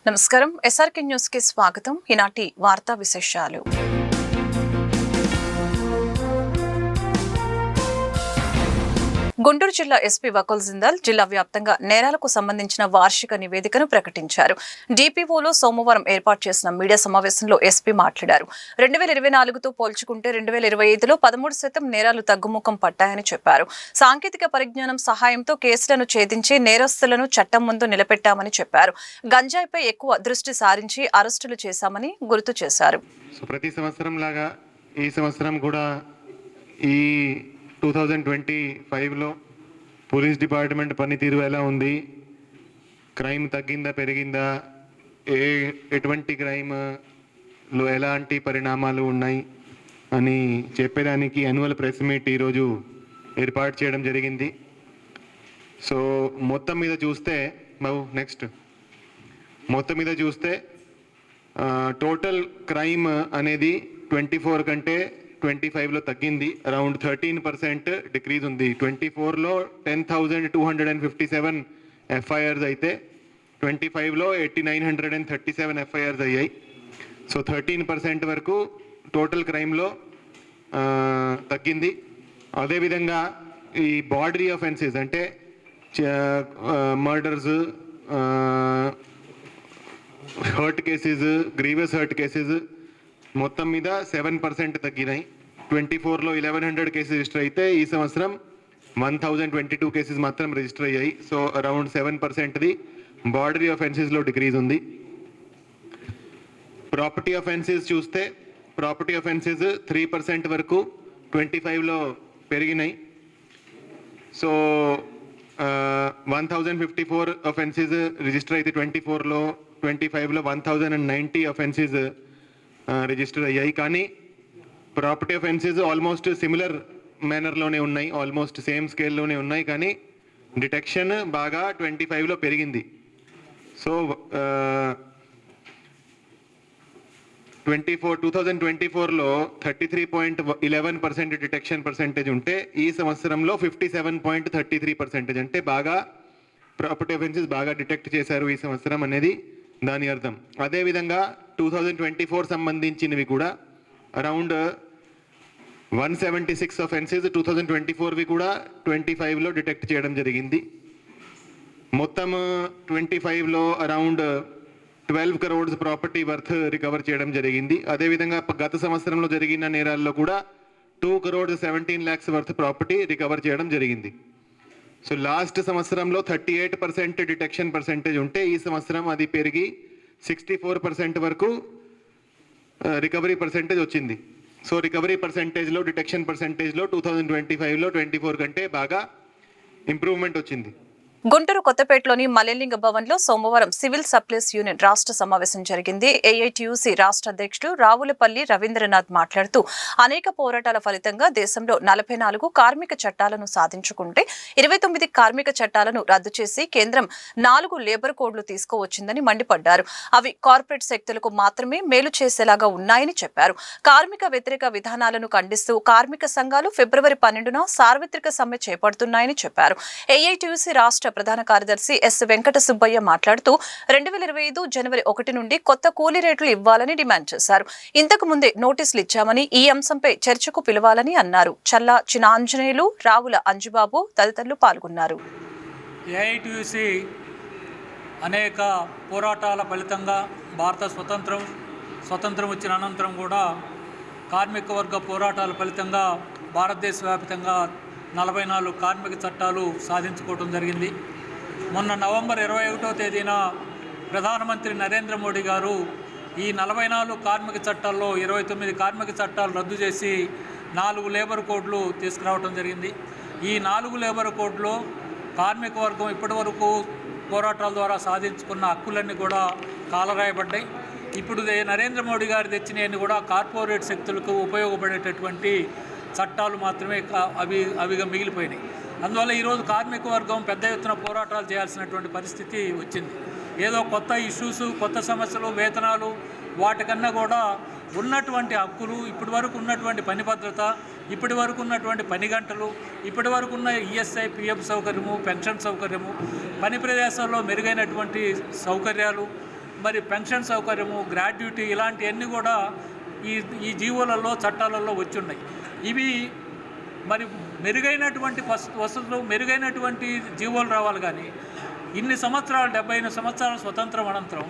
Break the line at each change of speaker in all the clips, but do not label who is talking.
నమస్కారం SRK news కి స్వాగతం. ఈనాటి వార్తా విశేషాలు. గుంటూరు జిల్లా ఎస్పీ వకుల్ జిందాల్ జిల్లా వ్యాప్తంగా నేరాలకు సంబంధించిన వార్షిక నివేదికను ప్రకటించారు. డిపిఓలో సోమవారం ఏర్పాటు చేసిన మీడియా సమావేశంలో ఎస్పీ మాట్లాడారు. 2024తో పోల్చుకుంటే 2025లో 13% నేరాలు తగ్గుముఖం పట్టాయని చెప్పారు. సాంకేతిక పరిజ్ఞానం సహాయంతో కేసులను ఛేదించి నేరస్తులను చట్టం ముందు నిలబెట్టామని చెప్పారు. గంజాయిపై ఎక్కువ దృష్టి సారించి అరెస్టులు చేశామని గుర్తు చేశారు.
ప్రతి సంవత్సరం లాగా ఈ సంవత్సరం కూడా ఈ 2025లో పోలీస్ డిపార్ట్మెంట్ పనితీరు ఎలా ఉంది, క్రైమ్ తగ్గిందా పెరిగిందా, ఎటువంటి క్రైమ్లో ఎలాంటి పరిణామాలు ఉన్నాయి అని చెప్పేదానికి యాన్యువల్ ప్రెస్ మీట్ ఈరోజు ఏర్పాటు చేయడం జరిగింది. సో మొత్తం మీద చూస్తే టోటల్ క్రైమ్ అనేది 24 కంటే 25లో తగ్గింది. అరౌండ్ 13% డిక్రీజ్ ఉంది. 24లో 10,257 ఎఫ్ఐఆర్స్ అయితే 25లో 8,937 ఎఫ్ఐఆర్స్ అయ్యాయి. సో 13% వరకు టోటల్ క్రైమ్లో తగ్గింది. అదేవిధంగా ఈ బార్డరీ ఆఫెన్సెస్ అంటే murders, hurt cases, grievous hurt cases మొత్తం మీద 7% తగ్గినాయి. 24లో 1,100 కేసెస్ రిజిస్టర్ అయితే ఈ సంవత్సరం 1,022 కేసెస్ మాత్రం రిజిస్టర్ అయ్యాయి. సో అరౌండ్ 7%ది బార్డరీ ఆఫెన్సెస్లో డిక్రీజ్ ఉంది. ప్రాపర్టీ ఆఫెన్సెస్ చూస్తే ప్రాపర్టీ ఆఫెన్సెస్ 3% వరకు 25లో పెరిగినాయి. సో 1,054 ఆఫెన్సెస్ రిజిస్టర్ అయితే 24లో, 25లో 1,090 ఆఫెన్సెస్ రిజిస్టర్ అయ్యాయి. కానీ ప్రాపర్టీ ఆఫెన్సెస్ ఆల్మోస్ట్ సిమిలర్ మేనర్లోనే ఉన్నాయి, ఆల్మోస్ట్ సేమ్ స్కేల్లోనే ఉన్నాయి. కానీ డిటెక్షన్ బాగా 25లో పెరిగింది. సో 2024లో 33.11% డిటెక్షన్ పర్సెంటేజ్ ఉంటే ఈ సంవత్సరంలో 57.33%, అంటే బాగా ప్రాపర్టీ ఆఫెన్సెస్ బాగా డిటెక్ట్ చేశారు ఈ సంవత్సరం అనేది దాని అర్థం. అదేవిధంగా 2024 సంబంధించినవి కూడా అరౌండ్ 176 ఆఫెన్సెస్ 2024వి కూడా 25లో డిటెక్ట్ చేయడం జరిగింది. మొత్తం 25లో around 12 crores property worth recover చేయడం జరిగింది. అదేవిధంగా గత సంవత్సరంలో జరిగిన నేరాల్లో కూడా 2,17 lakhs వర్త్ ప్రాపర్టీ రికవర్ చేయడం జరిగింది. సో లాస్ట్ సంవత్సరంలో 38% డిటెక్షన్ పర్సెంటేజ్ ఉంటే ఈ సంవత్సరం అది పెరిగి 64% వరకు రికవరీ పర్సెంటేజ్ వచ్చింది. సో రికవరీ పర్సెంటేజ్లో, డిటెక్షన్ పర్సెంటేజ్లో 2025లో 24 కంటే బాగా ఇంప్రూవ్మెంట్ వచ్చింది.
గుంటూరు కొత్తపేటలోని మల్లెలింగ భవన్లో సోమవారం సివిల్ సప్లైస్ యూనియన్ రాష్ట్ర సమావేశం జరిగింది. ఏఐటీయూసీ రాష్ట్ర అధ్యక్షుడు రావులపల్లి రవీంద్రనాథ్ మాట్లాడుతూ అనేక పోరాటాల ఫలితంగా దేశంలో 44 కార్మిక చట్టాలను సాధించుకుంటే 29 కార్మిక చట్టాలను రద్దు చేసి కేంద్రం 4 లేబర్ కోడ్లు తీసుకువచ్చిందని మండిపడ్డారు. అవి కార్పొరేట్ శక్తులకు మాత్రమే మేలు చేసేలాగా ఉన్నాయని చెప్పారు. కార్మిక వ్యతిరేక విధానాలను ఖండిస్తూ కార్మిక సంఘాలు ఫిబ్రవరి 12న సార్వత్రిక సమ్మె చేపడుతున్నాయని చెప్పారు. ఏఐటీయూసీ రాష్ట్ర ప్రధాన కార్యదర్శి ఎస్ వెంకట సుబ్బయ్య మాట్లాడుతూ 2025 జనవరి 1 నుండి కొత్త కూలీ రేట్లు ఇవ్వాలని డిమాండ్ చేశారు. ఇంతకు ముందే నోటీసులు ఇచ్చామని, ఈ అంశంపై చర్చకు పిలవాలని అన్నారు. చల్లా చినాంజనేయులు, రావుల అంజుబాబు తదితరులు పాల్గొన్నారు.
ఏఐటీయూసీ అనేక పోరాటాల ఫలితంగా భారత స్వతంత్రం వచ్చిన అనంతరం కూడా కార్మిక వర్గ పోరాటాల ఫలితంగా భారతదేశ వ్యాప్తంగా 44 కార్మిక చట్టాలు సాధించుకోవడం జరిగింది. మొన్న నవంబర్ 21వ తేదీన ప్రధానమంత్రి నరేంద్ర మోడీ గారు ఈ 44 కార్మిక చట్టాల్లో 29 కార్మిక చట్టాలు రద్దు చేసి 4 లేబర్ కోడ్లు తీసుకురావడం జరిగింది. ఈ 4 లేబర్ కోడ్లో కార్మిక వర్గం ఇప్పటివరకు పోరాటాల ద్వారా సాధించుకున్న హక్కులన్నీ కూడా కాలరాయబడ్డాయి. ఇప్పుడు నరేంద్ర మోడీ గారు తెచ్చినవన్నీ కూడా కార్పొరేట్ శక్తులకు ఉపయోగపడేటటువంటి చట్టాలు మాత్రమే అవిగా మిగిలిపోయినాయి. అందువల్ల ఈరోజు కార్మిక వర్గం పెద్ద ఎత్తున పోరాటాలు చేయాల్సినటువంటి పరిస్థితి వచ్చింది. ఏదో కొత్త ఇష్యూస్, కొత్త సమస్యలు, వేతనాలు వాటికన్నా కూడా ఉన్నటువంటి హక్కులు, ఇప్పటి వరకు ఉన్నటువంటి పని భద్రత, ఇప్పటి వరకు ఉన్నటువంటి పని గంటలు, ఇప్పటి వరకు ఉన్న ఈఎస్ఐ, పిఎఫ్ సౌకర్యము, పెన్షన్ సౌకర్యము, పని ప్రదేశాల్లో మెరుగైనటువంటి సౌకర్యాలు, మరి పెన్షన్ సౌకర్యము, గ్రాడ్యుటీ ఇలాంటివన్నీ కూడా ఈ జీవోలలో చట్టాలలో వచ్చి ఉన్నాయి. ఇవి మరి మెరుగైనటువంటి వసతులు, మెరుగైనటువంటి జీవోలు రావాలి. కానీ ఇన్ని సంవత్సరాలు 78 సంవత్సరాల స్వతంత్రం అనంతరం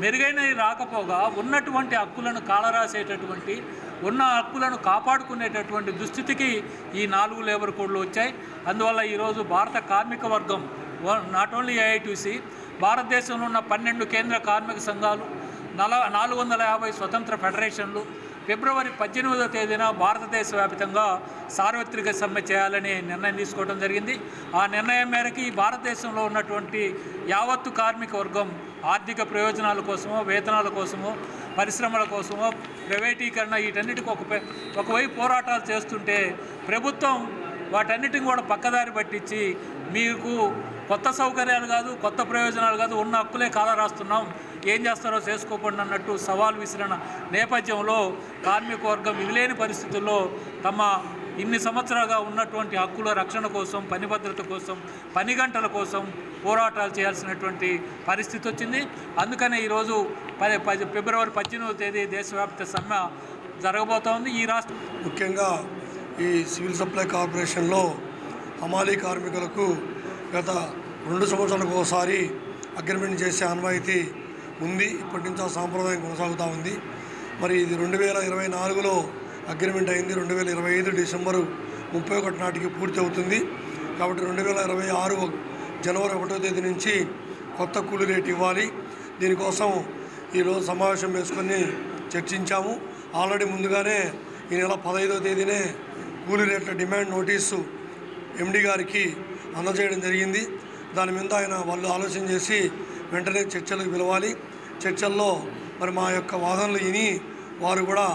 మెరుగైనవి రాకపోగా ఉన్నటువంటి హక్కులను కాలరాసేటటువంటి, ఉన్న హక్కులను కాపాడుకునేటటువంటి దుస్థితికి ఈ 4 లేబర్ కోడ్లు వచ్చాయి. అందువల్ల ఈరోజు భారత కార్మిక వర్గం, నాట్ ఓన్లీ ఏఐటీయూసీ, భారతదేశంలో ఉన్న 12 కేంద్ర కార్మిక సంఘాలు, 450 స్వతంత్ర ఫెడరేషన్లు ఫిబ్రవరి 18వ తేదీన భారతదేశ వ్యాప్తంగా సార్వత్రిక సమ్మె చేయాలని నిర్ణయం తీసుకోవడం జరిగింది. ఆ నిర్ణయం మేరకు ఈ భారతదేశంలో ఉన్నటువంటి యావత్తు కార్మిక వర్గం ఆర్థిక ప్రయోజనాల కోసమో, వేతనాల కోసమో, పరిశ్రమల కోసమో, ప్రైవేటీకరణ వీటన్నిటికీ ఒకవైపు పోరాటాలు చేస్తుంటే ప్రభుత్వం వాటన్నిటిని కూడా పక్కదారి పట్టించి మీకు కొత్త సౌకర్యాలు కాదు, కొత్త ప్రయోజనాలు కాదు, ఉన్న హక్కులే కాలరాస్తున్నాం, ఏం చేస్తారో చేసుకోకుండా అన్నట్టు సవాల్ విసిరిన నేపథ్యంలో కార్మిక వర్గం విధిలేని పరిస్థితుల్లో తమ ఇన్ని సంవత్సరాలుగా ఉన్నటువంటి హక్కుల రక్షణ కోసం, పని భద్రత కోసం, పని గంటల కోసం పోరాటాలు చేయాల్సినటువంటి పరిస్థితి వచ్చింది. అందుకనే ఈరోజు ఫిబ్రవరి 18వ తేదీ దేశవ్యాప్త సమ్మె జరగబోతోంది. ఈ రాష్ట్రం
ముఖ్యంగా ఈ సివిల్ సప్లై కార్పొరేషన్లో హమాలీ కార్మికులకు గత 2 సంవత్సరాలకు ఒకసారి అగ్రిమెంట్ చేసే ఆనవాయితీ ఉంది. ఇప్పటి నుంచి ఆ సాంప్రదాయం కొనసాగుతూ ఉంది. మరి ఇది 2024లో అగ్రిమెంట్ అయింది. 2025 డిసెంబరు 31 నాటికి పూర్తి అవుతుంది. కాబట్టి 2026 జనవరి 1వ తేదీ నుంచి కొత్త కూలీ రేట్ ఇవ్వాలి. దీనికోసం ఈరోజు సమావేశం వేసుకొని చర్చించాము. ఆల్రెడీ ముందుగానే ఈ నెల 15వ తేదీనే కూలీ రేట్ల డిమాండ్ నోటీసు ఎండి గారికి అందజేయడం జరిగింది. దాని మీద వాళ్ళు ఆలోచన చేసి వెంటనే చర్చలకు పిలవాలి. చర్చల్లో మరి మా యొక్క వాదనలు విని వారు కూడా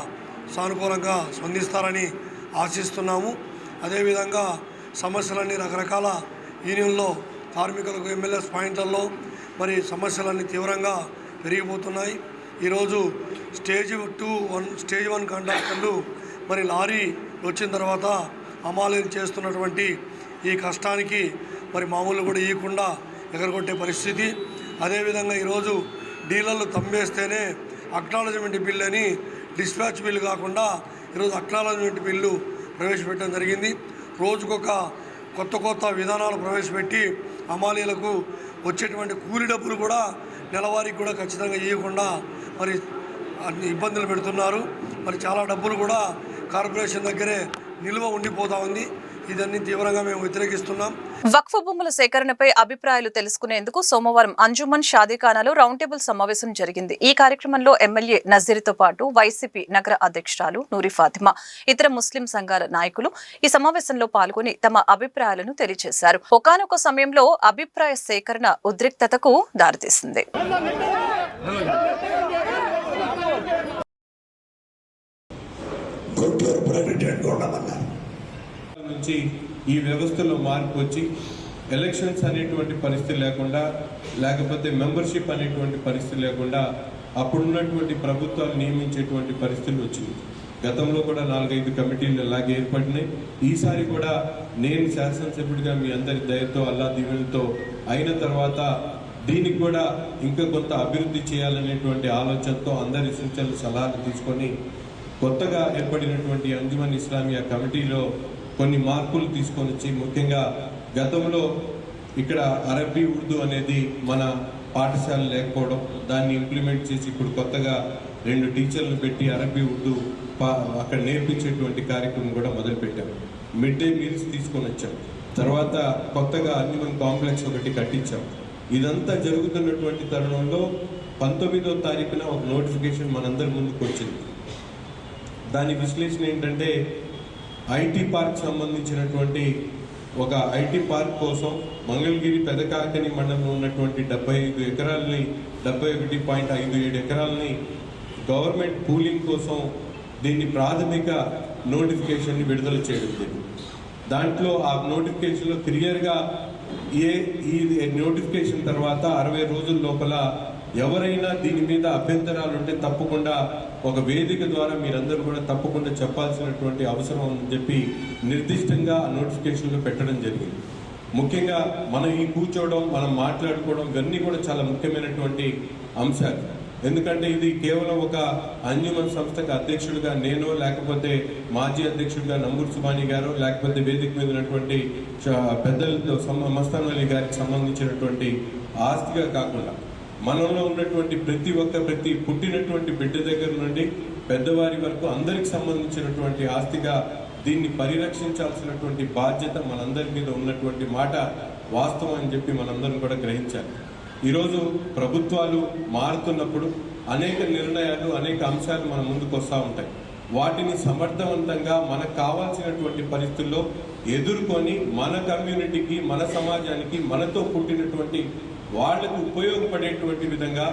సానుకూలంగా స్పందిస్తారని ఆశిస్తున్నాము. అదేవిధంగా సమస్యలన్నీ రకరకాల యూనియన్లో కార్మికులకు ఎమ్మెల్యేస్ పాయింట్లలో మరి సమస్యలన్నీ తీవ్రంగా పెరిగిపోతున్నాయి. ఈరోజు స్టేజ్ 1 కాంట్రాక్టర్లు మరి లారీ వచ్చిన తర్వాత హమాలీలు చేస్తున్నటువంటి ఈ కష్టానికి మరి మామూలు కూడా ఇవ్వకుండా ఎగరగొట్టే పరిస్థితి. అదేవిధంగా ఈరోజు డీలర్లు తమ్మేస్తేనే అక్నాలజ్మెంట్ బిల్ అని డిస్పాచ్ బిల్లు కాకుండా ఈరోజు అక్నాలజ్మెంట్ బిల్లు ప్రవేశపెట్టడం జరిగింది. రోజుకొక కొత్త విధానాలు ప్రవేశపెట్టి హమాలీలకు వచ్చేటువంటి కూలి డబ్బులు కూడా నెలవారీకి కూడా ఖచ్చితంగా ఇవ్వకుండా మరి అన్ని ఇబ్బందులు పెడుతున్నారు. మరి చాలా డబ్బులు కూడా కార్పొరేషన్ దగ్గరే నిల్వ ఉండిపోతూ ఉంది. ఇదన్నీ తీవ్రంగా మేము వ్యతిరేకిస్తున్నాం.
వక్ఫ్ భూముల సేకరణపై అభిప్రాయాలు తెలుసుకునేందుకు సోమవారం అంజుమన్ షాదీఖానాలో రౌండ్ టేబుల్ సమావేశం జరిగింది. ఈ కార్యక్రమంలో ఎమ్మెల్యే నజీర్తో పాటు వైసీపీ నగర అధ్యక్షురాలు నూరి ఫాతిమా, ఇతర ముస్లిం సంఘాల నాయకులు ఈ సమావేశంలో పాల్గొని తమ అభిప్రాయాలను తెలియజేశారు. ఒకానొక సమయంలో అభిప్రాయ సేకరణ ఉద్రిక్తతకు దారితీసింది.
నుంచి ఈ వ్యవస్థలో మార్పు వచ్చి ఎలక్షన్స్ అనేటువంటి పరిస్థితి లేకుండా, లేకపోతే మెంబర్షిప్ అనేటువంటి పరిస్థితి లేకుండా అప్పుడున్నటువంటి ప్రభుత్వాలు నియమించేటువంటి పరిస్థితులు వచ్చింది. గతంలో కూడా 4-5 కమిటీలు అలాగే ఏర్పడినాయి. ఈసారి కూడా నేను శాసనసభ్యుడిగా మీ అందరి దయతో, అల్లా దీవెనతో అయిన తర్వాత దీనికి కూడా ఇంకా కొంత అభివృద్ధి చేయాలనేటువంటి ఆలోచనతో అందరి సూచనలు సలహాలు తీసుకొని కొత్తగా ఏర్పడినటువంటి అంజుమన్ ఇస్లామియా కమిటీలో కొన్ని మార్పులు తీసుకొని వచ్చి, ముఖ్యంగా గతంలో ఇక్కడ అరబీ ఉర్దూ అనేది మన పాఠశాల లేకపోవడం, దాన్ని ఇంప్లిమెంట్ చేసి ఇప్పుడు కొత్తగా 2 టీచర్లు పెట్టి అరబీ ఉర్దూ అక్కడ నేర్పించేటువంటి కార్యక్రమం కూడా మొదలుపెట్టాం. మిడ్ డే మీల్స్ తీసుకొని వచ్చాం. తర్వాత కొత్తగా అంజుమన్ కాంప్లెక్స్ ఒకటి కట్టించాం. ఇదంతా జరుగుతున్నటువంటి తరుణంలో 19వ తారీఖున ఒక నోటిఫికేషన్ మనందరి ముందుకు వచ్చింది. దాని విశ్లేషణ ఏంటంటే, ఐటీ పార్క్ సంబంధించినటువంటి ఒక ఐటీ పార్క్ కోసం మంగళగిరి పెదకాకని మండలంలో ఉన్నటువంటి 75 ఎకరాలని 71.57 ఎకరాలని గవర్నమెంట్ పూలింగ్ కోసం దీన్ని ప్రాథమిక నోటిఫికేషన్ని విడుదల చేయడం జరిగింది. దాంట్లో ఆ నోటిఫికేషన్లో క్లియర్గా ఈ నోటిఫికేషన్ తర్వాత 60 రోజుల లోపల ఎవరైనా దీని మీద అభ్యంతరాలు ఉంటే తప్పకుండా ఒక వేదిక ద్వారా మీరందరూ కూడా తప్పకుండా చెప్పాల్సినటువంటి అవసరం అని చెప్పి నిర్దిష్టంగా నోటిఫికేషన్లో పెట్టడం జరిగింది. ముఖ్యంగా మనం ఈ కూర్చోవడం, మనం మాట్లాడుకోవడం ఇవన్నీ కూడా చాలా ముఖ్యమైనటువంటి అంశాలు. ఎందుకంటే ఇది కేవలం ఒక అంజుమన్ సంస్థకు అధ్యక్షుడిగా నేను, లేకపోతే మాజీ అధ్యక్షుడిగా నంబూరు సుబాని గారు, లేకపోతే వేదిక మీద ఉన్నటువంటి పెద్దలతో మస్తాన్ అలీ గారికి సంబంధించినటువంటి ఆస్తిగా కాకుండా మనలో ఉన్నటువంటి ప్రతి పుట్టినటువంటి బిడ్డ దగ్గర నుండి పెద్దవారి వరకు అందరికి సంబంధించినటువంటి ఆస్తిగా దీన్ని పరిరక్షించాల్సినటువంటి బాధ్యత మనందరి మీద ఉన్నటువంటి మాట వాస్తవం అని చెప్పి మనందరం కూడా గ్రహించాలి. ఈరోజు ప్రభుత్వాలు మారుతున్నప్పుడు అనేక నిర్ణయాలు, అనేక అంశాలు మన ముందుకు వస్తూ ఉంటాయి. వాటిని సమర్థవంతంగా మనకు కావాల్సినటువంటి పరిస్థితుల్లో ఎదుర్కొని మన కమ్యూనిటీకి, మన సమాజానికి, మనతో పుట్టినటువంటి వాళ్లకు ఉపయోగపడేటువంటి విధంగా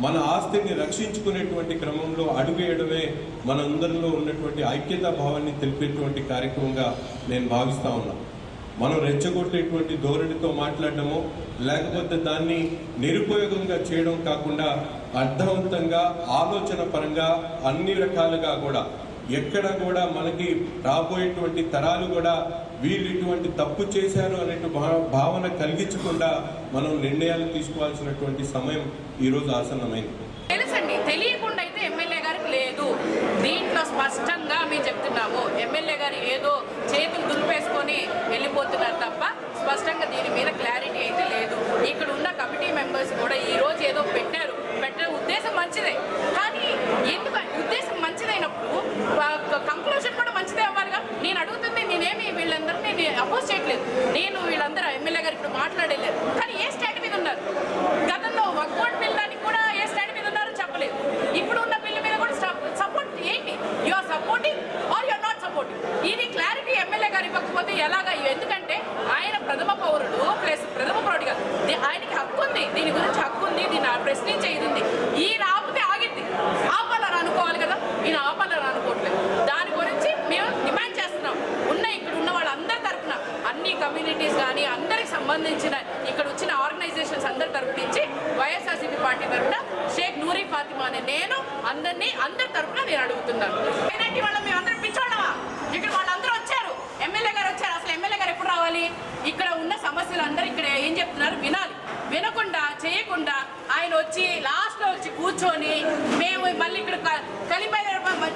మన ఆస్తిని రక్షించుకునేటువంటి క్రమంలో అడుగేయడమే మనందరిలో ఉన్నటువంటి ఐక్యతా భావాన్ని తెలిపేటువంటి కార్యక్రమంగా నేను భావిస్తా ఉన్నా. మనం రెచ్చగొట్టేటువంటి ధోరణితో మాట్లాడడమో లేకపోతే దాన్ని నిరుపయోగంగా చేయడం కాకుండా అర్థవంతంగా, ఆలోచన పరంగా అన్ని రకాలుగా కూడా ఎక్కడ కూడా మనకి రాబోయేటువంటి తరాలు కూడా వీళ్ళు ఇటువంటి తప్పు చేశారు అనే భావన కలిగించకుండా మనం నిర్ణయాలు తీసుకోవాల్సినటువంటి సమయం ఈరోజు ఆసన్నమైంది.
తెలుసండి, తెలియకుండా అయితే ఎమ్మెల్యే గారికి లేదు. దీంట్లో స్పష్టంగా మేము చెప్తున్నాము, ఎమ్మెల్యే గారు ఏదో చేతులు దులిపేసుకొని వెళ్ళిపోతున్నారు తప్ప స్పష్టంగా దీని మీద క్లారిటీ అయితే లేదు. ఇక్కడ ఉన్న కమిటీ మెంబర్స్ కూడా ఈ రోజు ఏదో పెట్టే ఉద్దేశం మంచిదే, కానీ ఎందుకు ఉద్దేశం మంచిదైనప్పుడు కంక్లూజన్ కూడా మంచిదే అవ్వాలిగా. నేను అడుగుతుంది, నేనేమి వీళ్ళందరినీ అపోజ్ చేయట్లేదు, నేను వీళ్ళందరూ ఎమ్మెల్యే గారు ఇప్పుడు మాట్లాడలేదు, కానీ ఏ స్టాండ్ మీద ఉన్నారు? గతంలో వక్ఫ్ బోర్డ్ బిల్ దానికి కూడా ఏ స్టాండ్ మీద ఉన్నారో చెప్పలేదు. ఇప్పుడు ఉన్న బిల్లు మీద కూడా సపోర్ట్ ఏంటి? You are supporting or you are not supporting? ఇది క్లారిటీ ఎమ్మెల్యే గారు ఇవ్వకపోతే ఎలాగా? ఎందుకంటే ఆయన ప్రథమ పౌరుడు ప్లస్ ప్రథమ పౌరుడిగా ఆయనకి హక్కు ఉంది, దీని గురించి హక్కు ఉంది, దీన్ని ప్రశ్నించే ఇది ఉంది. ఈయన ఆపితే ఆగింది, ఆపాలని అనుకోవాలి కదా, ఈయన ఆపాలని అనుకోవట్లేదు. దాని గురించి మేము డిమాండ్ చేస్తున్నాం. ఇక్కడ ఉన్న వాళ్ళందరి తరఫున, అన్ని కమ్యూనిటీస్ కానీ అందరికి సంబంధించిన ఇక్కడ వచ్చిన ఆర్గనైజేషన్స్ అందరి తరఫు నుంచి వైఎస్ఆర్సీపీ పార్టీ తరఫున షేక్ నూరి ఫాతిమా అనే నేను అందరి తరఫున నేను అడుగుతున్నాను. ఏంటంటే వాళ్ళ మేము అందరం పిచ్చోళ్ళమా? ఇక్కడ వాళ్ళందరూ వచ్చారు, ఎమ్మెల్యే గారు వచ్చారు. అసలు ఎమ్మెల్యే గారు ఎప్పుడు రావాలి? ఇక్కడ ఉన్న సమస్యలు అందరూ ఇక్కడ ఏం చెప్తున్నారు వినాలి. వినకుండా చేయకుండా ఆయన వచ్చి లాస్ట్లో వచ్చి కూర్చొని మేము మళ్ళీ ఇక్కడ కలిపి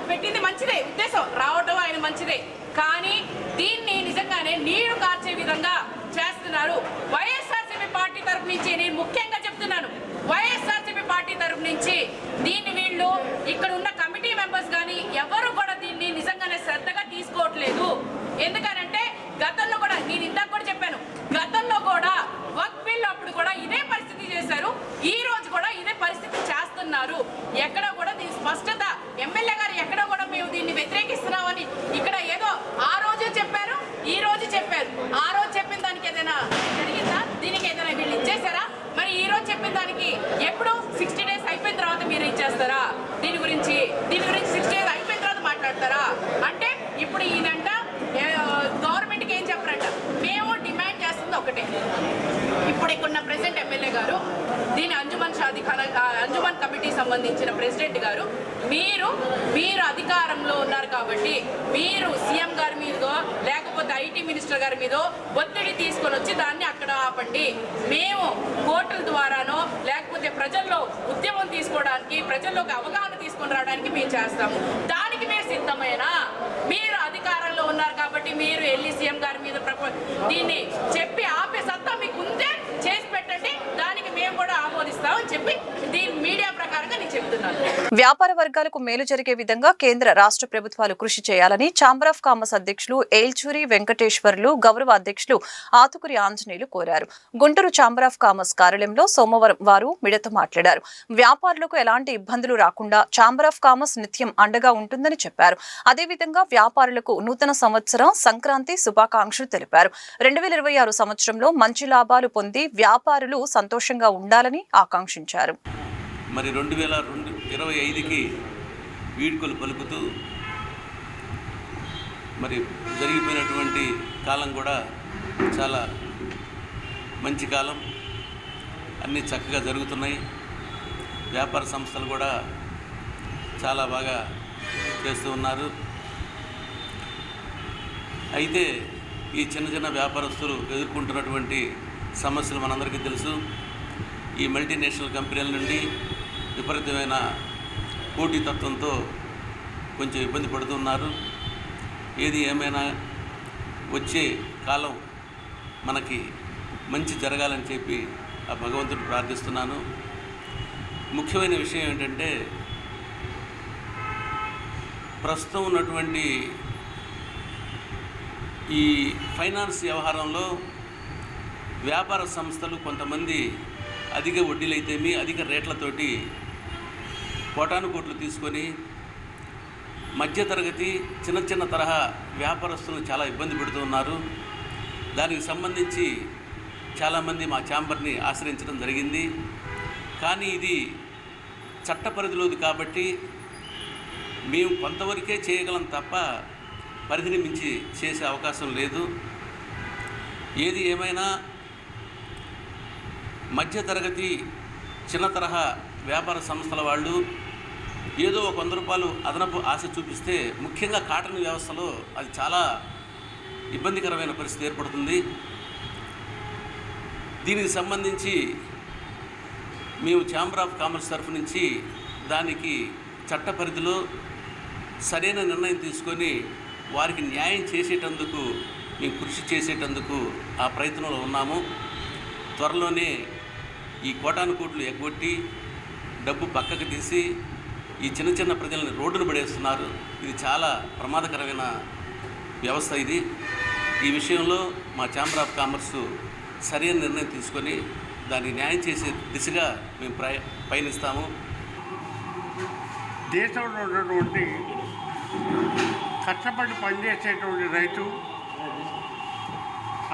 పెట్టింది మంచిదే, ఉద్దేశం రావటం ఆయన మంచిదే, కానీ దీన్ని నిజంగానే నీరు కార్చే విధంగా చేస్తున్నారు. వైఎస్ఆర్సీపీ పార్టీ తరఫు నుంచి నేను ముఖ్యంగా చెప్తున్నాను, వైఎస్ఆర్సీపీ పార్టీ తరఫు నుంచి దీన్ని వీళ్ళు ఇక్కడ ఉన్న కమిటీ మెంబర్స్ కానీ ఎవరు కూడా దీన్ని నిజంగానే శ్రద్ధగా తీసుకోవట్లేదు. ఎందుకనంటే గతంలో కూడా నేను ఇందాక కూడా చెప్పాను, గతంలో కూడా వక్ఫ్ బిల్ అప్పుడు కూడా ఇదే పరిస్థితి చేశారు, ఈ రోజు కూడా ఇదే పరిస్థితి చేస్తున్నారు. ఎక్కడ కూడా దీని స్పష్టత ఎమ్మెల్యే గారు ఎక్కడ కూడా మేము దీన్ని వ్యతిరేకిస్తున్నామని ఇక్కడ ఏదో ఆ రోజు చెప్పారు, ఈ రోజు చెప్పారు. ఆ రోజు చెప్పిన దానికి ఏదైనా జరిగిందా? దీనికి ఏదైనా వీళ్ళు ఇచ్చేసారా? మరి ఈ రోజు చెప్పిన దానికి ఎప్పుడు 60 days అయిపోయిన తర్వాత మీరు ఇచ్చేస్తారా? దీని గురించి 60 days అయిపోయిన తర్వాత మాట్లాడతారా? అంటే ఇప్పుడు ఈయనంట గవర్నమెంట్కి ఏం చెప్పరంట. మేము డిమాండ్ చేస్తుంది ఒకటే, ఇప్పుడు ఇక్కడున్న ప్రెసిడెంట్ ఎమ్మెల్యే గారు, దీని అంజుమన్ కమిటీ సంబంధించిన ప్రెసిడెంట్ గారు, మీరు అధికారంలో ఉన్నారు కాబట్టి మీరు సీఎం గారి మీదో లేకపోతే ఐటీ మినిస్టర్ గారి మీదో ఒత్తిడి తీసుకొని వచ్చి దాన్ని అక్కడ ఆపండి. మేము కోర్టుల ద్వారానో లేకపోతే ప్రజల్లో ఉద్యమం తీసుకోవడానికి, ప్రజల్లోకి అవగాహన తీసుకొని రావడానికి మేము చేస్తాము. దానికి మీరు సిద్ధమేనా? మీరు అధికారంలో ఉన్నారు కాబట్టి మీరు వెళ్ళి సీఎం గారి మీద దీన్ని చెప్పి ఆపే సత్తా మీకు ఉంటే చేసి పెట్టండి, దానికి మేము కూడా ఆమోదిస్తామని చెప్పి దీని మీడియా ప్రకారంగా నేను చెప్తున్నాను.
వ్యాపార వర్గాలకు మేలు జరిగే విధంగా కేంద్ర రాష్ట్ర ప్రభుత్వాలు కృషి చేయాలని ఛాంబర్ ఆఫ్ కామర్స్ అధ్యక్షులు ఏల్చూరి వెంకటేశ్వర్లు, గౌరవ అధ్యక్షులు ఆతుకురి ఆంజనేయులు కోరారు. గుంటూరు ఛాంబర్ ఆఫ్ కామర్స్ కార్యాలయంలో సోమవారం వారు మీడియాతో మాట్లాడారు. వ్యాపారులకు ఎలాంటి ఇబ్బందులు రాకుండా ఛాంబర్ ఆఫ్ కామర్స్ నిత్యం అండగా ఉంటుందని చెప్పారు. అదేవిధంగా వ్యాపారులకు నూతన సంవత్సరం సంక్రాంతి శుభాకాంక్షలు తెలిపారు. 2026 సంవత్సరంలో మంచి లాభాలు పొంది వ్యాపారులు సంతోషంగా ఉండాలని ఆకాంక్షించారు.
మరి 2025కి వీడ్కోలు పలుకుతూ మరి జరిగిపోయినటువంటి కాలం కూడా చాలా మంచి కాలం, అన్నీ చక్కగా జరుగుతున్నాయి. వ్యాపార సంస్థలు కూడా చాలా బాగా చేస్తూ ఉన్నారు. అయితే ఈ చిన్న వ్యాపారస్తులు ఎదుర్కొంటున్నటువంటి సమస్యలు మనందరికీ తెలుసు. ఈ మల్టీనేషనల్ కంపెనీల నుండి విపరీతమైన పోటీతత్వంతో కొంచెం ఇబ్బంది పడుతున్నారు. ఏది ఏమైనా వచ్చే కాలం మనకి మంచి జరగాలని చెప్పి ఆ భగవంతుడు ప్రార్థిస్తున్నాను. ముఖ్యమైన విషయం ఏంటంటే ప్రస్తుతం ఉన్నటువంటి ఈ ఫైనాన్స్ వ్యవహారంలో వ్యాపార సంస్థలు కొంతమంది అధిక వడ్డీలైతేమి అధిక రేట్లతోటి కోటాను కోట్లు తీసుకొని మధ్యతరగతి చిన్న చిన్న తరహా వ్యాపారస్తులను చాలా ఇబ్బంది పెడుతూ ఉన్నారు. దానికి సంబంధించి చాలామంది మా ఛాంబర్ని ఆశ్రయించడం జరిగింది. కానీ ఇది చట్ట పరిధిలోది కాబట్టి మేము కొంతవరకే చేయగలం తప్ప పరిధిని మించి చేసే అవకాశం లేదు. ఏది ఏమైనా మధ్యతరగతి చిన్న తరహా వ్యాపార సంస్థల వాళ్ళు ఏదో ఒక 100 రూపాయలు అదనపు ఆశ చూపిస్తే ముఖ్యంగా కాటన్ వ్యవస్థలో అది చాలా ఇబ్బందికరమైన పరిస్థితి ఏర్పడుతుంది. దీనికి సంబంధించి మేము ఛాంబర్ ఆఫ్ కామర్స్ తరఫు నుంచి దానికి చట్ట పరిధిలో సరైన నిర్ణయం తీసుకొని వారికి న్యాయం చేసేటందుకు మేము కృషి చేసేటందుకు ఆ ప్రయత్నంలో ఉన్నాము. త్వరలోనే ఈ కోటాను కోట్లు ఎగ్గొట్టి డబ్బు పక్కకు తీసి ఈ చిన్న చిన్న ప్రజలను రోడ్డును పడేస్తున్నారు. ఇది చాలా ప్రమాదకరమైన వ్యవస్థ ఇది. ఈ విషయంలో మా ఛాంబర్ ఆఫ్ కామర్స్ సరైన నిర్ణయం తీసుకొని దాన్ని న్యాయం చేసే దిశగా మేము పయనిస్తాము.
దేశంలో ఉన్నటువంటి కష్టపడి పనిచేసేటువంటి రైతు,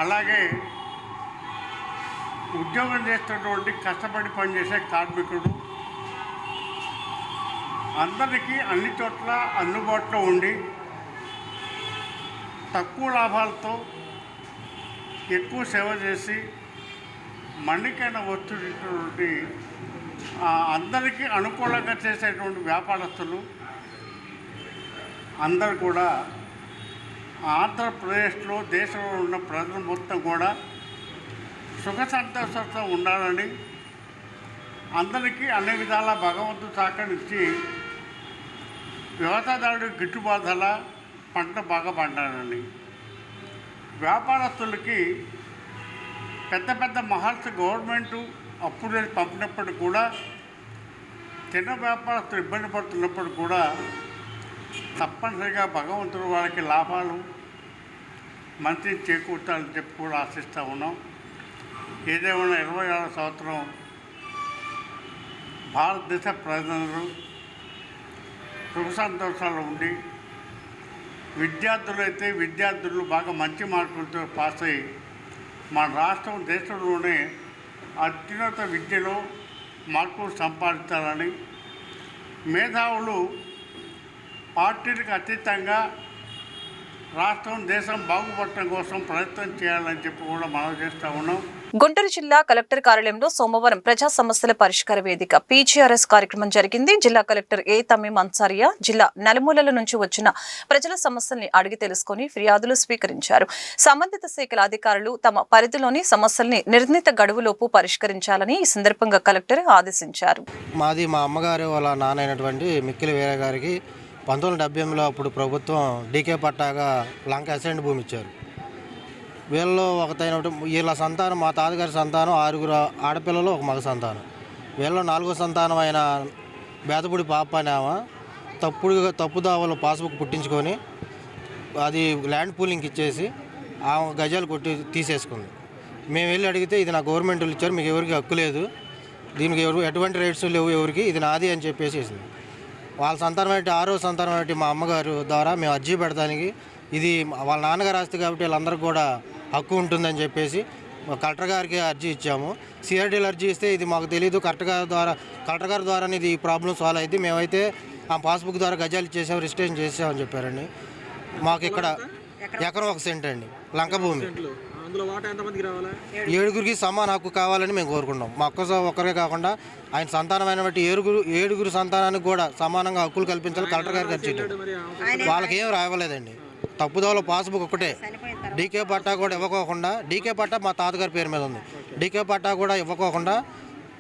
అలాగే ఉద్యోగం చేస్తున్నటువంటి కష్టపడి పనిచేసే కార్మికుడు అందరికీ అన్ని చోట్ల అందుబాటులో ఉండి తక్కువ లాభాలతో ఎక్కువ సేవ చేసి మన్నికైన వస్తున్నటువంటి అందరికీ అనుకూలంగా చేసేటువంటి వ్యాపారస్తులు అందరూ కూడా ఆంధ్రప్రదేశ్లో దేశంలో ఉన్న ప్రజలు మొత్తం కూడా సుఖ సంతోషంతో ఉండాలని, అందరికీ అన్ని విధాల భగవంతుడు సహకరించి వ్యవసాయదారుడికి గిట్టుబాటు ధర పంట బాగా పండాలని, వ్యాపారస్తులకి పెద్ద పెద్ద మహల్స్ గవర్నమెంటు అప్పులు పంపినప్పుడు కూడా చిన్న వ్యాపారస్తులు ఇబ్బంది పడుతున్నప్పుడు కూడా తప్పనిసరిగా భగవంతుడు వాళ్ళకి లాభాలు మంచి చేకూర్చాలని చెప్పి కూడా ఆశిస్తూ ఉన్నాం. ఏదేమైనా 26వ సంవత్సరం భారతదేశ ప్రజలు సుఖ సంతోషాలు ఉండి, విద్యార్థులు బాగా మంచి మార్కులతో పాస్ అయ్యి మన రాష్ట్రం దేశంలోనే అత్యున్నత విద్యలో మార్కులు సంపాదించాలని, మేధావులు పార్టీలకు అతీతంగా రాష్ట్రం దేశం బాగుపడటం కోసం ప్రయత్నం చేయాలని చెప్పి కూడా మనం చేస్తూ ఉన్నాం.
గుంటూరు జిల్లా కలెక్టర్ కార్యాలయంలో సోమవారం ప్రజా సమస్యల పరిష్కార వేదిక పీజీఆర్ఎస్ కార్యక్రమం జరిగింది. జిల్లా కలెక్టర్ ఏ తమీం అన్సారియా జిల్లా నలుమూలల నుంచి వచ్చిన ప్రజల సమస్యల్ని అడిగి తెలుసుకుని ఫిర్యాదులు స్వీకరించారు. సంబంధిత శాఖల అధికారులు తమ పరిధిలోని సమస్యల్ని నిర్ణీత గడువులోపు పరిష్కరించాలని ఈ సందర్భంగా కలెక్టర్ ఆదేశించారు.
మాది మా అమ్మగారు వాళ్ళ నాన్నైనటువంటి మిక్కిలి వీర గారికి 1970లో అప్పుడు ప్రభుత్వం డీకే పట్టాగా లంక అసెంట్ భూమి ఇచ్చారు. వీళ్ళలో ఒకటైన వీళ్ళ సంతానం, మా తాతగారి సంతానం 6 ఆడపిల్లలు, 1 మగ సంతానం. వీళ్ళలో 4వ సంతానం అయిన బేదపూడి పాప అనేమో తప్పుదావలో పాస్బుక్ పుట్టించుకొని అది ల్యాండ్ పూలింగ్కి ఇచ్చేసి ఆ గజాలు కొట్టి తీసేసుకుంది. మేము వెళ్ళి అడిగితే ఇది నా గవర్నమెంట్ వాళ్ళు ఇచ్చారు, మీకు ఎవరికి హక్కు లేదు, దీనికి ఎటువంటి రైట్స్ లేవు ఎవరికి, ఇది నాది అని చెప్పేసేసింది. వాళ్ళ సంతానం బట్టి 6వ సంతానం బట్టి మా అమ్మగారు ద్వారా మేము అర్జీ పెడతానికి ఇది వాళ్ళ నాన్నగారు ఆస్తి కాబట్టి వీళ్ళందరికీ కూడా హక్కు ఉంటుందని చెప్పేసి కలెక్టర్ గారికి అర్జీ ఇచ్చాము. సిఆర్డీలో అర్జీ ఇస్తే ఇది మాకు తెలియదు, కలెక్టర్ గారి ద్వారానే ఇది ప్రాబ్లం సాల్వ్ అయింది, మేమైతే ఆ పాస్బుక్ ద్వారా గజాలు ఇచ్చేసాము, రిజిస్ట్రేషన్ చేసామని చెప్పారండి. మాకు ఇక్కడ ఎకరం 1 సెంట్ అండి లంక భూమి. 7గురికి సమాన హక్కు కావాలని మేము కోరుకుంటాం. మా ఒక్కరే కాకుండా ఆయన సంతానమైన బట్టి 7గురు సంతానానికి కూడా సమానంగా హక్కులు కల్పించాలి. కలెక్టర్ గారికి అర్జీ వాళ్ళకి ఏం రాయలేదండి, తప్పుదోవలో పాస్బుక్ ఒకటే. డీకే పట్టా కూడా ఇవ్వకోకుండా, డీకే పట్టా మా తాతగారి పేరు మీద ఉంది, డీకే పట్టా కూడా ఇవ్వకోకుండా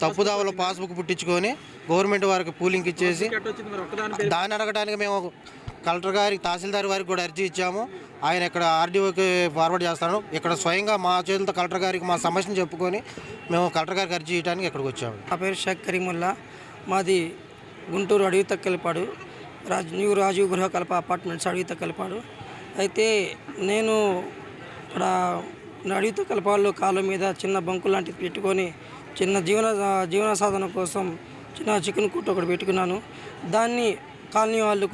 తప్పుదావలో పాస్బుక్ పుట్టించుకొని గవర్నమెంట్ వారికి పూలింగ్ ఇచ్చేసి దాన్ని అడగడానికి మేము కలెక్టర్ గారికి తహసీల్దార్ వారికి కూడా అర్జీ ఇచ్చాము. ఆయన ఇక్కడ ఆర్డీఓకి ఫార్వర్డ్ చేస్తాను. ఇక్కడ స్వయంగా మా చేతులతో కలెక్టర్ గారికి మా సమస్యను చెప్పుకొని మేము కలెక్టర్ గారికి అర్జీ ఇవ్వడానికి ఇక్కడికి వచ్చాము.
నా పేరు షేక్ కరీముల్లా, మాది గుంటూరు అడవి తక్కలిపాడు, న్యూ రాజీవ్ గృహ కల్ప అపార్ట్మెంట్స్ అడవి తక్కలిపాడు. అయితే నేను ఇక్కడ అడవి తక్కలిపాడులో కాళ్ళ మీద చిన్న బంకు లాంటిది పెట్టుకొని చిన్న జీవన సాధన కోసం చిన్న చికెన్ కొట్టు ఒకటి పెట్టుకున్నాను. దాన్ని కాలనీ వాళ్ళు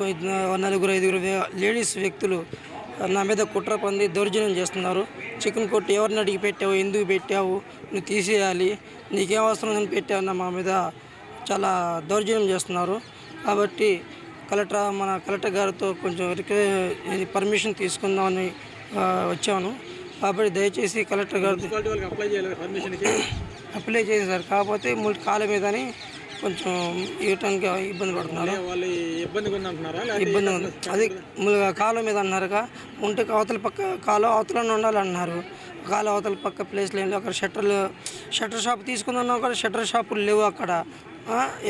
4-5 లేడీస్ వ్యక్తులు నా మీద కుట్ర పొంది దౌర్జన్యం చేస్తున్నారు. చికెన్ కొట్టు ఎవరిని అడిగి పెట్టావు, ఎందుకు పెట్టావు, నువ్వు తీసేయాలి, నీకేం అవసరం అని పెట్టావు, మా మీద చాలా దౌర్జన్యం చేస్తున్నారు. కాబట్టి మన కలెక్టర్ గారితో కొంచెం పర్మిషన్ తీసుకుందామని వచ్చాను. కాబట్టి దయచేసి కలెక్టర్ గారు అప్లై చేశారు. కాకపోతే కాళ్ళ మీదని కొంచెం ఇవ్వటానికి ఇబ్బంది పడుతున్నారు. ఇబ్బంది ఉంది. అది కాలువ మీద అన్నారుగా, ఉంటే అవతల పక్క కాలువ అవతలనే ఉండాలన్నారు. కాలువ అవతల పక్క ప్లేస్ లేదు. అక్కడ షట్టర్ షాప్ తీసుకుందాం, అక్కడ షట్టర్ షాపులు లేవు. అక్కడ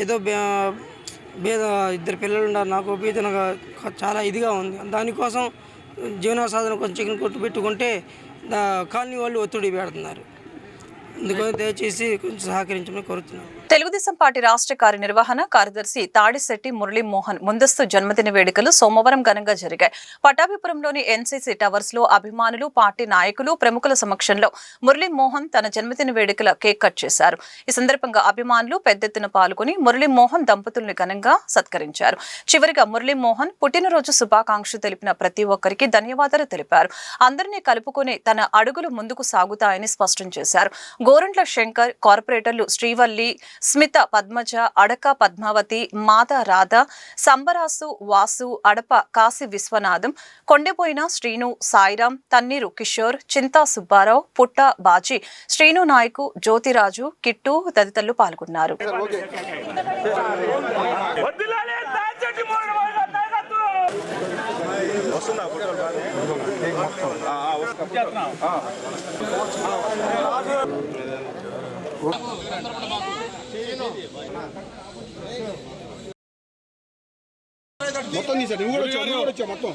ఏదో బీద 2 పిల్లలు ఉన్నారు. నాకు బీదనగా చాలా ఇదిగా ఉంది. దానికోసం జీవనోసాధన కొంచెం చికెన్ కొట్టు పెట్టుకుంటే కాలనీ వాళ్ళు ఒత్తిడి పెడుతున్నారు. అందుకని దయచేసి కొంచెం సహకరించమని కోరుతున్నాను.
తెలుగుదేశం పార్టీ రాష్ట్ర కార్యనిర్వహణ కార్యదర్శి తాడిశెట్టి మురళీమోహన్ ముందస్తు జన్మదిన వేడుకలు సోమవారం ఘనంగా జరిగాయి. పటాభిపురంలోని ఎన్సీసీ టవర్స్ లో అభిమానులు, పార్టీ నాయకులు, ప్రముఖుల సమక్షంలో మురళీమోహన్ తన జన్మదిన వేడుకల కేక్ కట్ చేశారు. ఈ సందర్భంగా అభిమానులు పెద్ద ఎత్తున పాల్గొని మురళీమోహన్ దంపతుల్ని ఘనంగా సత్కరించారు. చివరిగా మురళీమోహన్ పుట్టినరోజు శుభాకాంక్షలు తెలిపిన ప్రతి ఒక్కరికి ధన్యవాదాలు తెలిపారు. అందరినీ కలుపుకొని తన అడుగులు ముందుకు సాగుతాయని స్పష్టం చేశారు. గోరంట్ల శంకర్, కార్పొరేటర్లు శ్రీవల్లి, స్మిత, పద్మజ, అడక పద్మావతి, మాదా రాధ, సంబరాసు, వాసు, అడప కాశీ విశ్వనాథం, కొండెపోయిన శ్రీను, సాయిరాం, తన్నీరు కిషోర్, చింతా సుబ్బారావు, పుట్ట బాజీ, శ్రీను నాయకు, జ్యోతిరాజు, కిట్టు తదితరులు పాల్గొన్నారు.
మొత్తం తీసాడు, నువ్వు కూడా వచ్చావు మొత్తం.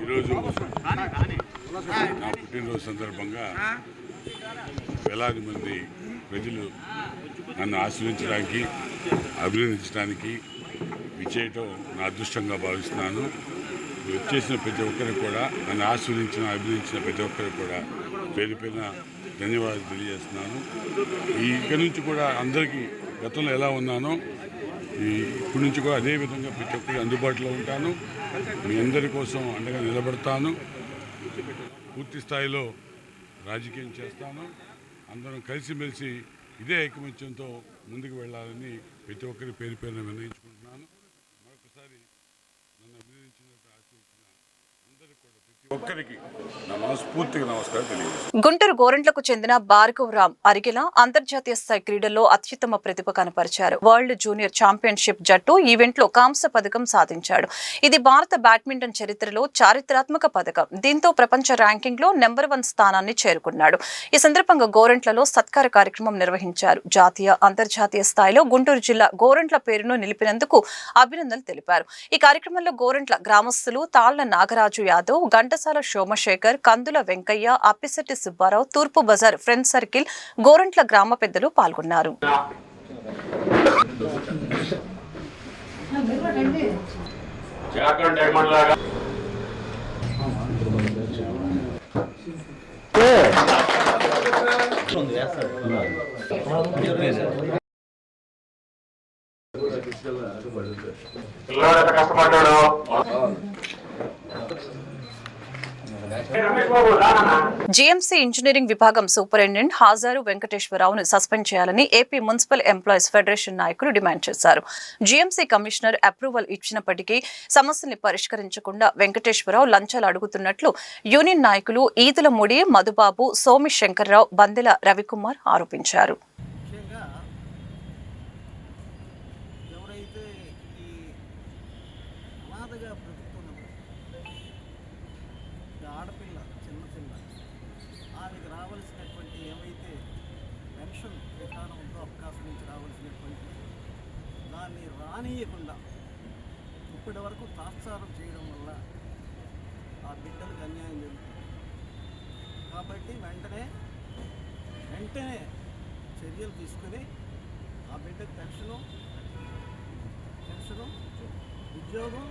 ఈరోజు నా పుట్టినరోజు సందర్భంగా వేలాది మంది ప్రజలు నన్ను ఆశీర్వదించడానికి, అభినందించడానికి విచ్చేయటం నా అదృష్టంగా భావిస్తున్నాను. వచ్చేసిన ప్రతి ఒక్కరికి కూడా, నన్ను ఆశీర్వదించిన, అభినందించిన ప్రతి ఒక్కరికి కూడా పేరు పేరున ధన్యవాదాలు తెలియజేస్తున్నాను. ఇక్కడి నుంచి కూడా అందరికీ గతంలో ఎలా ఉన్నానో ఇప్పటి నుంచి కూడా అదే విధంగా ప్రతి ఒక్కరికి అందుబాటులో ఉంటాను. మీ అందరి కోసం అండగా నిలబడతాను. పూర్తి స్థాయిలో రాజకీయం చేస్తాను. అందరం కలిసిమెలిసి ఇదే ఐకమత్యంతో ముందుకు వెళ్ళాలని ప్రతి ఒక్కరి పేరు పేరున నిర్ణయించుకుంటున్నాను. మరొకసారి నన్ను అభినందించినట్టు ఆశించిన అందరికీ కూడా ప్రతి ఒక్కరికి నా మనస్ఫూర్తిగా నమస్కారం తెలియజేస్తాను.
గుంటూరు గోరంట్లకు చెందిన భార్గవ్ రామ్ అరిగెల అంతర్జాతీయ స్థాయి క్రీడల్లో అత్యుత్తమ ప్రతిభ కనపరిచారు. వరల్డ్ జూనియర్ ఛాంపియన్షిప్ జట్టు ఈవెంట్లో కాంస్య పథకం సాధించాడు. ఇది భారత బ్యాడ్మింటన్ చరిత్రలో చారిత్రాత్మక పథకం. దీంతో ప్రపంచ ర్యాంకింగ్ లో నెంబర్ 1 స్థానాన్ని చేరుకున్నాడు. ఈ సందర్భంగా గోరంట్లలో సత్కార కార్యక్రమం నిర్వహించారు. జాతీయ, అంతర్జాతీయ స్థాయిలో గుంటూరు జిల్లా గోరంట్ల పేరును నిలిపినందుకు అభినందనలు తెలిపారు. ఈ కార్యక్రమంలో గోరంట్ల గ్రామస్తులు తాళ్ల నాగరాజు యాదవ్, ఘంటసాల సోమశేఖర్, కందుల వెంకయ్య, అప్పిశెట్టి సుబ్బారావు, తూర్పు బజార్ ఫ్రెండ్స్ సర్కిల్, గోరంట్ల గ్రామ పెద్దలు పాల్గొన్నారు. జీఎంసీ ఇంజనీరింగ్ విభాగం సూపరింటెండెంట్ హాజరు వెంకటేశ్వరరావును సస్పెండ్ చేయాలని ఏపీ మున్సిపల్ ఎంప్లాయీస్ ఫెడరేషన్ నాయకులు డిమాండ్ చేశారు. జీఎంసీ కమిషనర్ అప్రూవల్ ఇచ్చినప్పటికీ సమస్యల్ని పరిష్కరించకుండా వెంకటేశ్వరరావు లంచాలు అడుగుతున్నట్లు యూనియన్ నాయకులు ఈదుల ముడి మధుబాబు, సోమి శంకర్రావు, బందెల రవికుమార్ ఆరోపించారు.
ఆడపిల్ల చిన్నపిల్ల ఆమెకు రావాల్సినటువంటి ఏవైతే పెన్షన్ విధానం ఉందో అవకాశం నుంచి రావాల్సినటువంటి దాన్ని రానియకుండా ఇప్పటి వరకు తాత్సారం చేయడం వల్ల ఆ బిడ్డలకు అన్యాయం జరుగుతుంది. కాబట్టి వెంటనే చర్యలు తీసుకుని ఆ బిడ్డకు పెన్షను ఉద్యోగం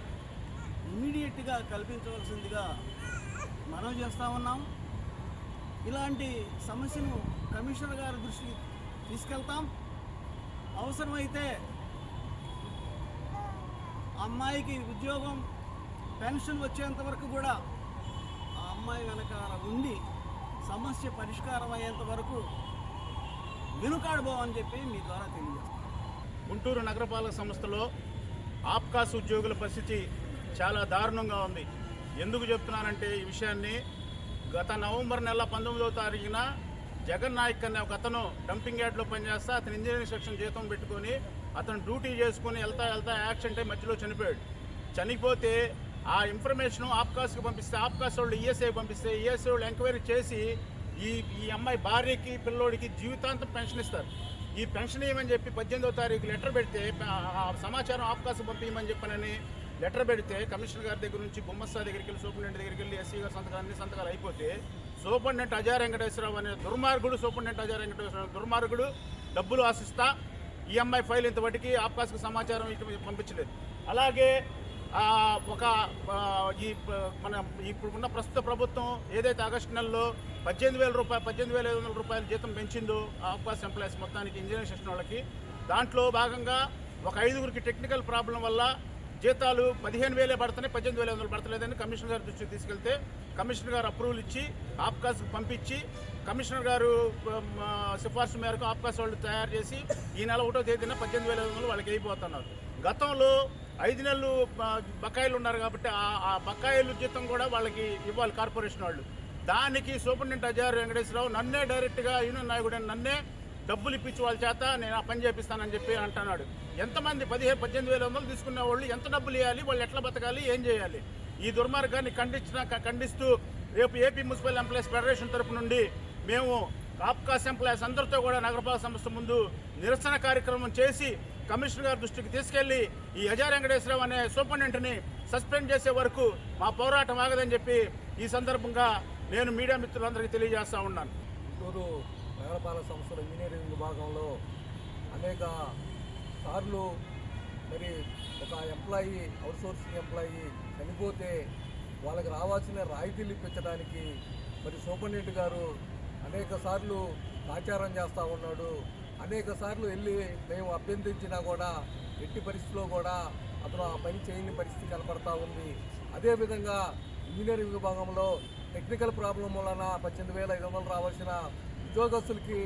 ఇమ్మీడియట్గా కల్పించవలసిందిగా మనం చేస్తూ ఉన్నాం. ఇలాంటి సమస్యను కమిషనర్ గారి దృష్టికి తీసుకెళ్తాం. అవసరమైతే అమ్మాయికి ఉద్యోగం పెన్షన్ వచ్చేంత వరకు కూడా ఆ అమ్మాయి వెనకాల ఉండి సమస్య పరిష్కారం అయ్యేంత వరకు వెనుకాడబోమని చెప్పి మీ ద్వారా తెలియజేస్తాం.
గుంటూరు నగరపాలక సంస్థలో ఆప్కాస్ ఉద్యోగుల పరిస్థితి చాలా దారుణంగా ఉంది. ఎందుకు చెప్తున్నానంటే ఈ విషయాన్ని గత నవంబర్ నెల 19వ తారీఖున జగన్ నాయక్ అనే ఒక అతను డంపింగ్ యార్డ్లో పనిచేస్తా అతను ఇంజనీరింగ్ సెక్షన్ జీతం పెట్టుకొని అతను డ్యూటీ చేసుకుని వెళ్తా యాక్సిడెంట్ అయి మధ్యలో చనిపోయాడు. చనిపోతే ఆ ఇన్ఫర్మేషన్ ఆప్కాస్కి పంపిస్తే ఆప్కాస్ వాళ్ళు ఈఎస్ఐకి పంపిస్తే ఈఎస్ఐ వాళ్ళు ఎంక్వైరీ చేసి ఈ అమ్మాయి భార్యకి పిల్లోడికి జీవితాంతం పెన్షన్ ఇస్తారు. ఈ పెన్షన్ ఇవ్వమని చెప్పి 18వ తారీఖు లెటర్ పెడితే ఆ సమాచారం ఆప్కాస్కి పంపించమని చెప్పనని లెటర్ పెడితే కమిషనర్ గారి దగ్గర నుంచి గుమ్మస్తా దగ్గరికి వెళ్ళి సూపరింటెండెంట్ దగ్గరికి వెళ్ళి ఎస్సీ గారి సంతకాలు అన్ని సంతకాలు అయిపోతే సూపరింటెండెంట్ అజయ్ వెంకటేశ్వరరావు అనే దుర్మార్గుడు డబ్బులు ఆశిస్తా ఈ అమ్మాయి ఫైల్ ఇంతవరకు ఆప్కాస్కి సమాచారం పంపించలేదు. అలాగే ఇప్పుడున్న ప్రస్తుత ప్రభుత్వం ఏదైతే ఆగస్టు నెలలో 18,500 రూపాయలు జీతం పెంచిందో ఆప్కాస్ ఎంప్లాయీస్ మొత్తానికి ఇంజనీరింగ్ సెక్షన్ వాళ్ళకి, దాంట్లో భాగంగా ఒక 5గురికి టెక్నికల్ ప్రాబ్లం వల్ల జీతాలు 15,000 పడుతున్నాయి, 18,500 పడతలేదని కమిషనర్ గారి దృష్టికి తీసుకెళ్తే కమిషనర్ గారు అప్రూవల్ ఇచ్చి ఆప్కాస్కి పంపించి కమిషనర్ గారు సిఫార్సు మేరకు ఆప్కాస్ వాళ్ళు తయారు చేసి ఈ నెల 1వ తేదీన 18,500 వాళ్ళకి అయిపోతున్నారు. గతంలో 5 నెలలు బకాయిలు ఉన్నారు కాబట్టి ఆ బకాయిలు జీతం కూడా వాళ్ళకి ఇవ్వాలి కార్పొరేషన్ వాళ్ళు. దానికి సూపరింటెండెంట్ అజయ్ వెంకటేశ్వరరావు నన్నే డైరెక్ట్గా యూనియన్ నాయకుడు నన్నే డబ్బులు ఇప్పించి వాళ్ళ చేత నేను ఆ పని చేపిస్తానని చెప్పి అంటున్నాడు. ఎంతమంది 18,500 తీసుకునే వాళ్ళు ఎంత డబ్బులు ఇవ్వాలి, వాళ్ళు ఎట్లా బతకాలి, ఏం చేయాలి? ఈ దుర్మార్గాన్ని ఖండిస్తూ రేపు ఏపీ మున్సిపల్ ఎంప్లాయీస్ ఫెడరేషన్ తరపు నుండి మేము ఆప్కాస్ ఎంప్లాయీస్ అందరితో కూడా నగరపాలక సంస్థ ముందు నిరసన కార్యక్రమం చేసి కమిషనర్ గారి దృష్టికి తీసుకెళ్లి ఈ అజయ్ వెంకటేశ్వరరావు అనే సూపరింటెండెంట్ని సస్పెండ్ చేసే వరకు మా పోరాటం ఆగదని చెప్పి ఈ సందర్భంగా నేను మీడియా మిత్రులందరికీ తెలియజేస్తా ఉన్నాను.
గుంటూరు నగరపాలక సంస్థల ఇంజనీరింగ్ విభాగంలో అనేక సార్లు మరి ఒక ఎంప్లాయీ అవుట్సోర్సింగ్ ఎంప్లాయీ చనిపోతే వాళ్ళకి రావాల్సిన రాయితీలు ఇప్పించడానికి మరి సూపరింటెండెంట్ గారు అనేక సార్లు ఆచారం చేస్తూ ఉన్నాడు. అనేక సార్లు వెళ్ళి మేము అభ్యర్థించినా కూడా ఎట్టి పరిస్థితిలో కూడా అతను ఆ పని చేయని పరిస్థితి కనపడతా ఉంది. అదేవిధంగా ఇంజనీరింగ్ విభాగంలో టెక్నికల్ ప్రాబ్లం వలన 18,500 రావాల్సిన ఉద్యోగస్తులకి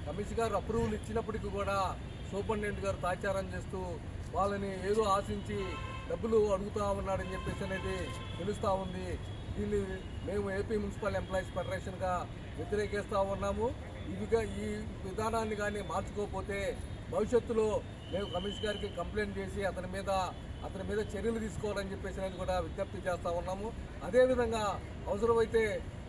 కమిషనర్ గారు అప్రూవల్ ఇచ్చినప్పటికీ కూడా సూపరింటెండెంట్ గారు తాచారం చేస్తూ వాళ్ళని ఏదో ఆశించి డబ్బులు అడుగుతూ ఉన్నాడని చెప్పేసి అనేది తెలుస్తూ ఉంది. దీన్ని మేము ఏపీ మున్సిపల్ ఎంప్లాయీస్ ఫెడరేషన్గా వ్యతిరేకిస్తూ ఉన్నాము. ఈ విధానాన్ని కానీ మార్చుకోకపోతే భవిష్యత్తులో మేము కమిషనర్ గారికి కంప్లైంట్ చేసి అతని మీద చర్యలు తీసుకోవాలని చెప్పేసి అనేది కూడా విజ్ఞప్తి చేస్తూ ఉన్నాము. అదేవిధంగా అవసరమైతే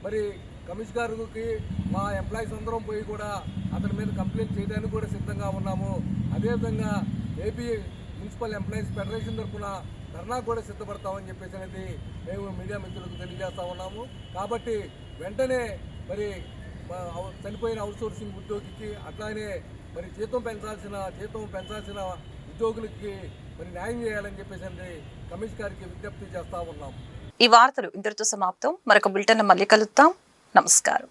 మరి కమిషనర్ గారికి మా ఎంప్లాయీస్ అందరం పోయి కూడా అతని మీద కంప్లైంట్ చేయడానికి కూడా సిద్ధంగా ఉన్నాము. అదేవిధంగా ఏపీ మున్సిపల్ ఎంప్లాయీస్ ఫెడరేషన్ తరఫున ధర్నా కూడా సిద్ధపడతామని చెప్పేసి అనేది మేము మీడియా మిత్రులకు తెలియజేస్తూ ఉన్నాము. కాబట్టి వెంటనే మరి చనిపోయిన అవుట్సోర్సింగ్ ఉద్యోగికి అట్లానే మరి జీతం పెంచాల్సిన ఉద్యోగులకి మరి న్యాయం చేయాలని చెప్పేసి కమిషనర్ గారికి విజ్ఞప్తి చేస్తూ ఉన్నాము.
ఈ వార్తలు ఇంతటితో సమాప్తం. మరొక బులెటిన్ మళ్ళీ కలుద్దాం. నమస్కారం.